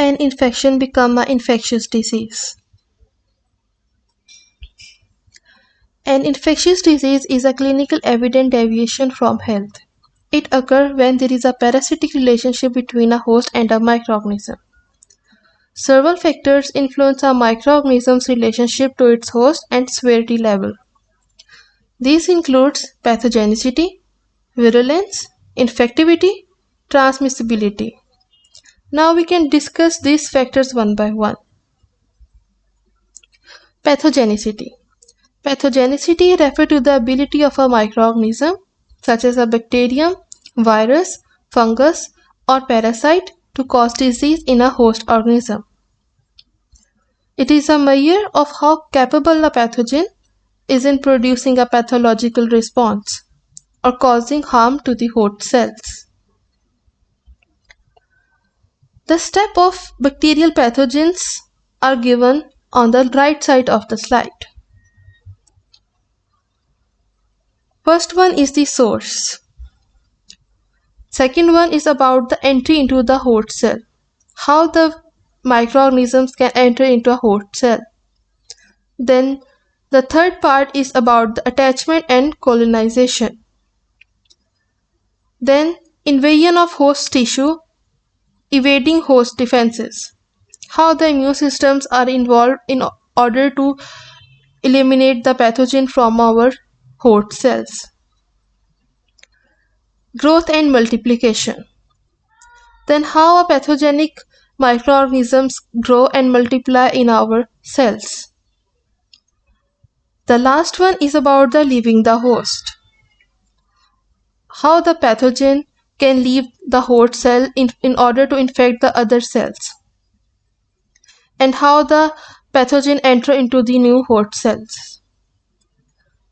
an infection become an infectious disease? An infectious disease is a clinical evident deviation from health. It occurs when there is a parasitic relationship between a host and a microorganism. Several factors influence a microorganism's relationship to its host and severity level. These include pathogenicity, virulence, infectivity, transmissibility. Now we can discuss these factors one by one. Pathogenicity. Pathogenicity refers to the ability of a microorganism, such as a bacterium, virus, fungus, or parasite, to cause disease in a host organism. It is a measure of how capable a pathogen is in producing a pathological response or causing harm to the host cells. The steps of bacterial pathogens are given on the right side of the slide. First one is the source. Second one is about the entry into the host cell. How the microorganisms can enter into a host cell. Then the third part is about the attachment and colonization. Then invasion of host tissue, evading host defenses. How the immune systems are involved in order to eliminate the pathogen from our host cells. Growth and multiplication. Then how a pathogenic microorganisms grow and multiply in our cells. The last one is about the leaving the host. How the pathogen can leave the host cell in order to infect the other cells. And how the pathogen enter into the new host cells.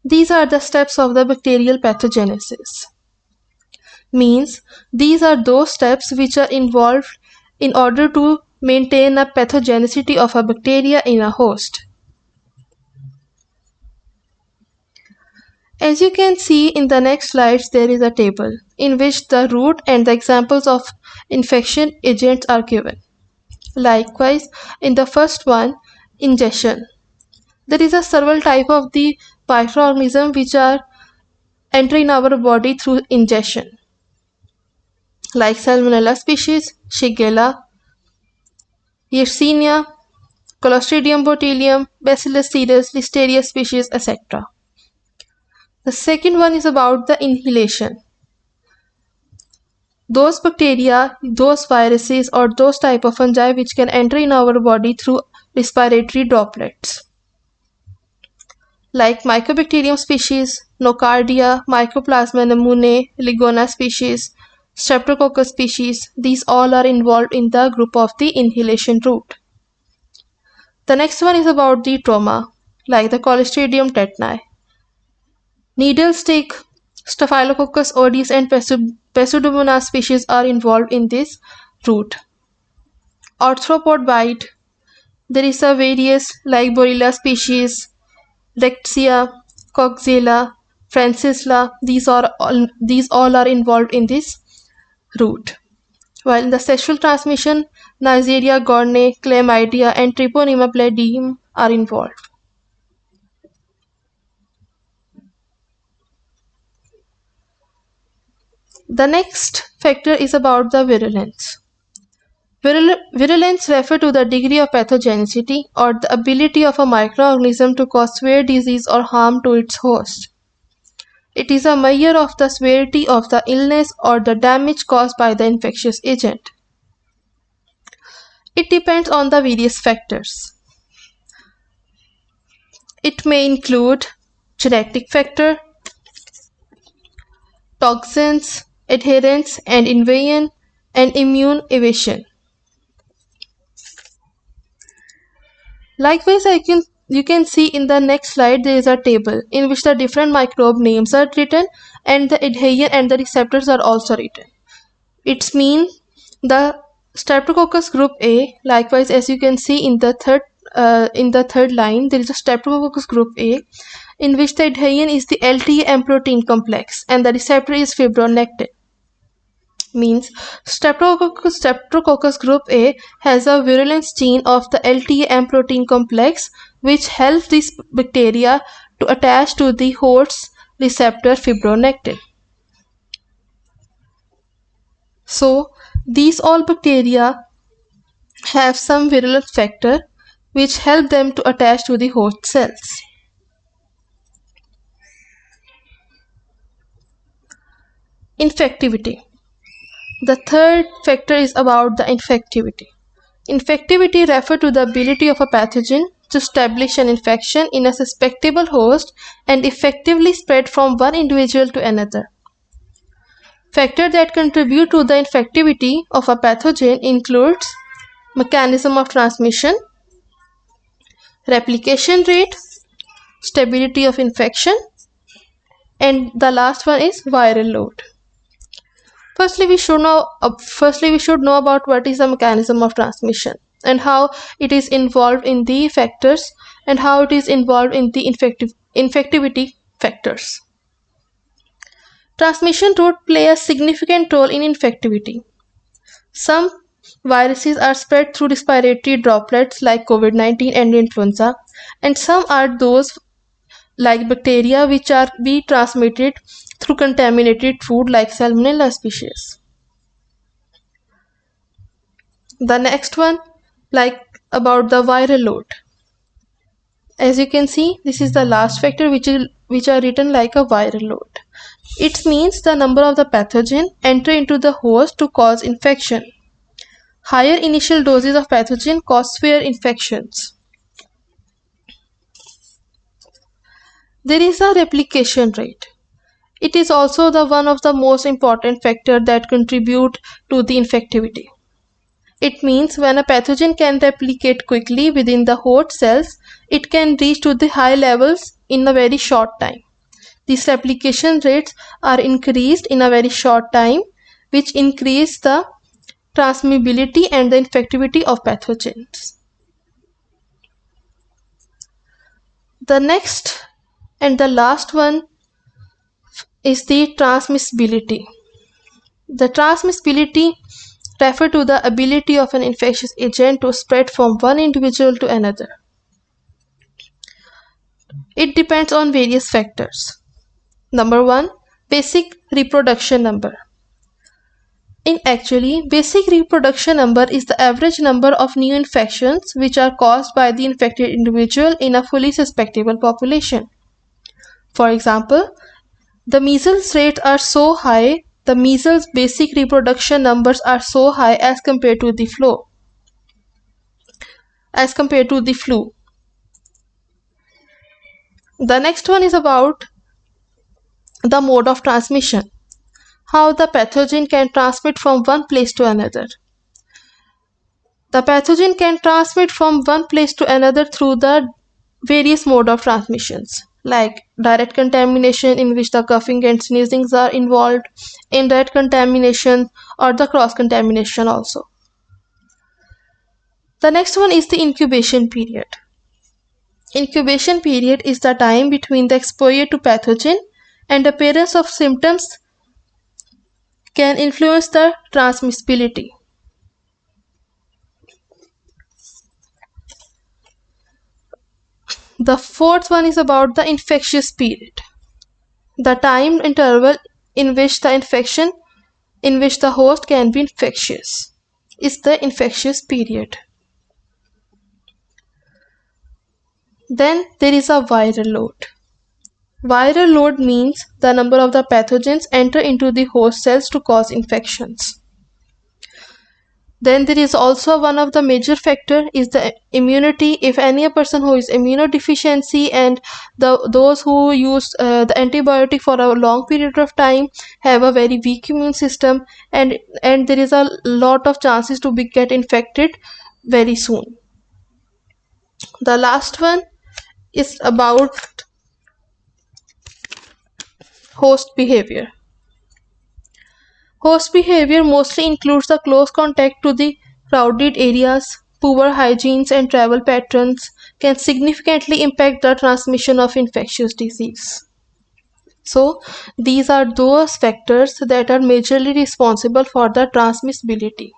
These are the steps of the bacterial pathogenesis. Means these are those steps which are involved in order to maintain a pathogenicity of a bacteria in a host. As you can see in the next slides, there is a table in which the root and the examples of infection agents are given. Likewise, in the first one, ingestion. There is a several type of the microorganism which are entering our body through ingestion, like Salmonella species, Shigella, Yersinia, Clostridium botulinum, Bacillus cereus, Listeria species, etc. The second one is about the inhalation. Those bacteria, those viruses, or those type of fungi which can enter in our body through respiratory droplets, like Mycobacterium species, Nocardia, Mycoplasma pneumoniae, Legionella species, Streptococcus species. These all are involved in the group of the inhalation route. The next one is about the trauma, like the Clostridium tetani. Needle stick, Staphylococcus aureus, and Pseudomonas species are involved in this route. Arthropod bite. There is a various like Borrelia species, Rickettsia, Coxiella, Francisella. These all are involved in this route. While in the sexual transmission, Neisseria gonorrhoeae, Chlamydia, and Treponema pallidum are involved. The next factor is about the virulence. Virulence refers to the degree of pathogenicity or the ability of a microorganism to cause severe disease or harm to its host. It is a measure of the severity of the illness or the damage caused by the infectious agent. It depends on the various factors. It may include genetic factor, toxins, adherence and invasion, and immune evasion. Likewise, you can see in the next slide there is a table in which the different microbe names are written and the adhesion and the receptors are also written. It means the Streptococcus group A. Likewise, as you can see in the third line, there is a Streptococcus group A, in which the adhesion is the LTA M protein complex and the receptor is fibronectin. Means Streptococcus group A has a virulence gene of the LTA-M protein complex which helps this bacteria to attach to the host's receptor fibronectin. So these all bacteria have some virulence factor which help them to attach to the host cells. Infectivity. The third factor is about the infectivity. Infectivity refers to the ability of a pathogen to establish an infection in a susceptible host and effectively spread from one individual to another. Factors that contribute to the infectivity of a pathogen includes mechanism of transmission, replication rate, stability of infection, and the last one is viral load. Firstly, we should know about what is the mechanism of transmission and how it is involved in the factors and how it is involved in the infectivity factors. Transmission route play a significant role in infectivity. Some viruses are spread through respiratory droplets like COVID-19 and influenza, and some are those like bacteria which are be transmitted through contaminated food like Salmonella species. The next one, like about the viral load. As you can see, this is the last factor which are written like a viral load. It means the number of the pathogen enter into the host to cause infection. Higher initial doses of pathogen cause severe infections. There is a replication rate. It is also the one of the most important factor that contribute to the infectivity. It means when a pathogen can replicate quickly within the host cells, it can reach to the high levels in a very short time. These replication rates are increased in a very short time, which increase the transmissibility and the infectivity of pathogens. The next and the last one is the transmissibility. The transmissibility refers to the ability of an infectious agent to spread from one individual to another. It depends on various factors. Number 1, basic reproduction number. Basic reproduction number is the average number of new infections which are caused by the infected individual in a fully susceptible population. For example, the measles rates are so high, the measles basic reproduction numbers are so high as compared to the flu. The next one is about the mode of transmission. How the pathogen can transmit from one place to another. The pathogen can transmit from one place to another through the various mode of transmissions, like direct contamination in which the coughing and sneezing are involved, indirect contamination, or the cross-contamination also. The next one is the incubation period. Incubation period is the time between the exposure to pathogen and appearance of symptoms can influence the transmissibility. The fourth one is about the infectious period. The time interval in which the host can be infectious is the infectious period. Then there is a viral load. Viral load means the number of the pathogens enter into the host cells to cause infections. Then there is also one of the major factor is the immunity. If any person who is immunodeficiency and those who use the antibiotic for a long period of time have a very weak immune system, and there is a lot of chances to get infected very soon. The last one is about host behavior. Host behavior mostly includes the close contact to the crowded areas. Poor hygiene and travel patterns can significantly impact the transmission of infectious disease. So these are those factors that are majorly responsible for the transmissibility.